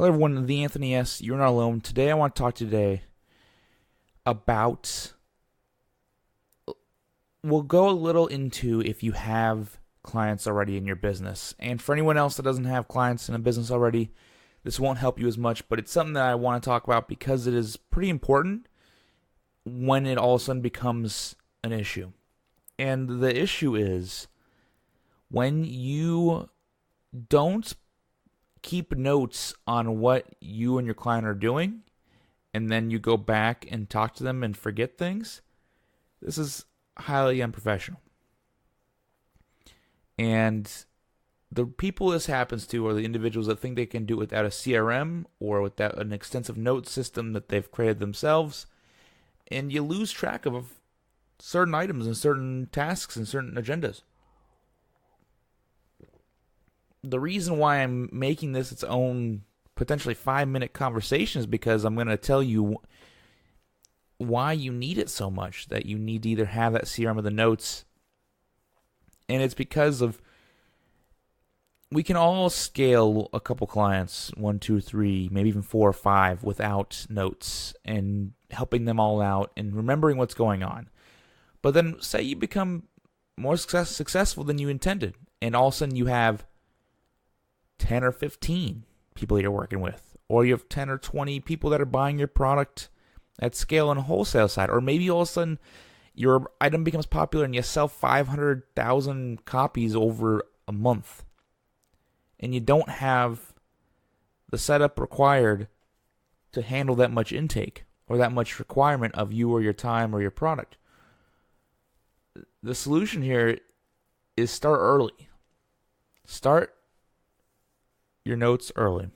Hello, everyone. The Anthony S. You're Not Alone. Today, I want to talk today about. We'll go a little into if you have clients already in your business. And for anyone else that doesn't have clients in a business already, this won't help you as much, but it's something that I want to talk about because it is pretty important when it all of a sudden becomes an issue. And the issue is when you don't keep notes on what you and your client are doing, and then you go back and talk to them and forget things. This is highly unprofessional. And the people this happens to are the individuals that think they can do it without a CRM or without an extensive note system that they've created themselves. And you lose track of certain items and certain tasks and certain agendas. The reason why I'm making this its own potentially 5-minute conversation is because I'm going to tell you why you need it so much, that you need to either have that CRM or the notes. And it's because of we can all scale a couple clients, 1, 2, 3, maybe even 4 or 5 without notes and helping them all out and remembering what's going on. But then say you become more successful than you intended, and all of a sudden you have 10 or 15 people you're working with, or you have 10 or 20 people that are buying your product at scale on a wholesale side, or maybe all of a sudden your item becomes popular and you sell 500,000 copies over a month, and you don't have the setup required to handle that much intake or that much requirement of you or your time or your product. The solution here is start early. Start your notes early.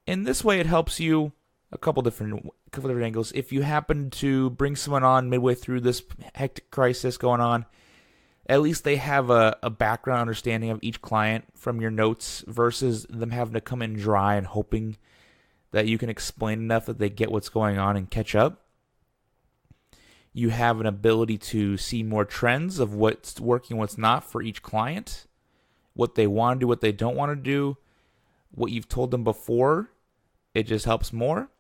In this way, it helps you a couple different angles. If you happen to bring someone on midway through this hectic crisis going on, at least they have a background understanding of each client from your notes versus them having to come in dry and hoping that you can explain enough that they get what's going on and catch up. You have an ability to see more trends of what's working, what's not for each client, what they want to do, what they don't want to do, what you've told them before. It just helps more.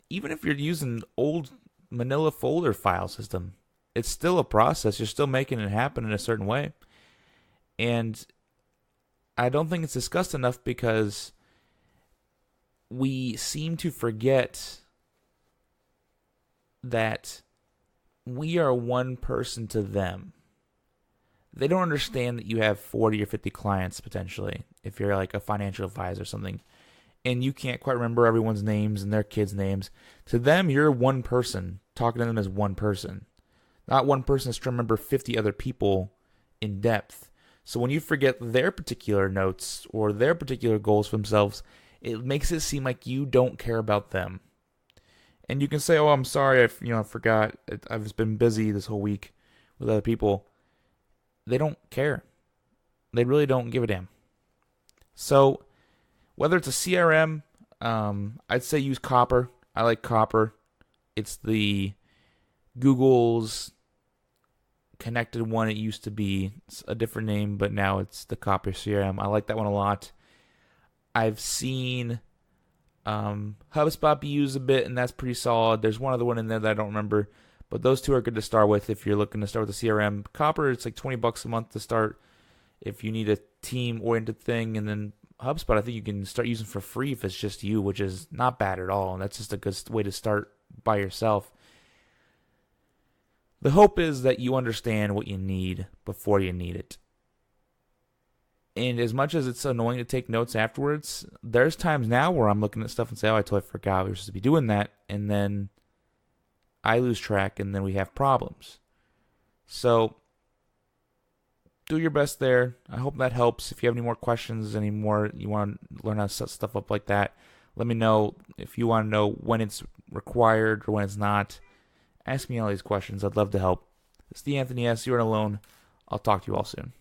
Even if you're using old manila folder file system, it's still a process. You're still making it happen in a certain way. And I don't think it's discussed enough because we seem to forget that we are one person to them. They don't understand that you have 40 or 50 clients potentially if you're like a financial advisor or something, and you can't quite remember everyone's names and their kids' names. To them, you're one person, talking to them as one person. Not one person is trying to remember 50 other people in depth. So when you forget their particular notes or their particular goals for themselves, it makes it seem like you don't care about them. And you can say, "Oh, I'm sorry, I forgot. I've just been busy this whole week with other people." They don't care. They really don't give a damn. So whether it's a CRM, I'd say use Copper. I like Copper. It's the Google's connected one. It used to be a different name, but now it's the Copper CRM. I like that one a lot. I've seen HubSpot be used a bit, and that's pretty solid. There's one other one in there that I don't remember, but those two are good to start with if you're looking to start with a CRM. Copper, it's like $20 a month to start if you need a team-oriented thing, and then HubSpot I think you can start using for free if it's just you, which is not bad at all, and that's just a good way to start by yourself. The hope is that you understand what you need before you need it. And as much as it's annoying to take notes afterwards, there's times now where I'm looking at stuff and say, "Oh, I totally forgot we were supposed to be doing that," and then I lose track, and then we have problems. So do your best there. I hope that helps. If you have any more questions, any more you want to learn how to set stuff up like that, let me know. If you want to know when it's required or when it's not, ask me all these questions. I'd love to help. It's the Anthony S. You're not alone. I'll talk to you all soon.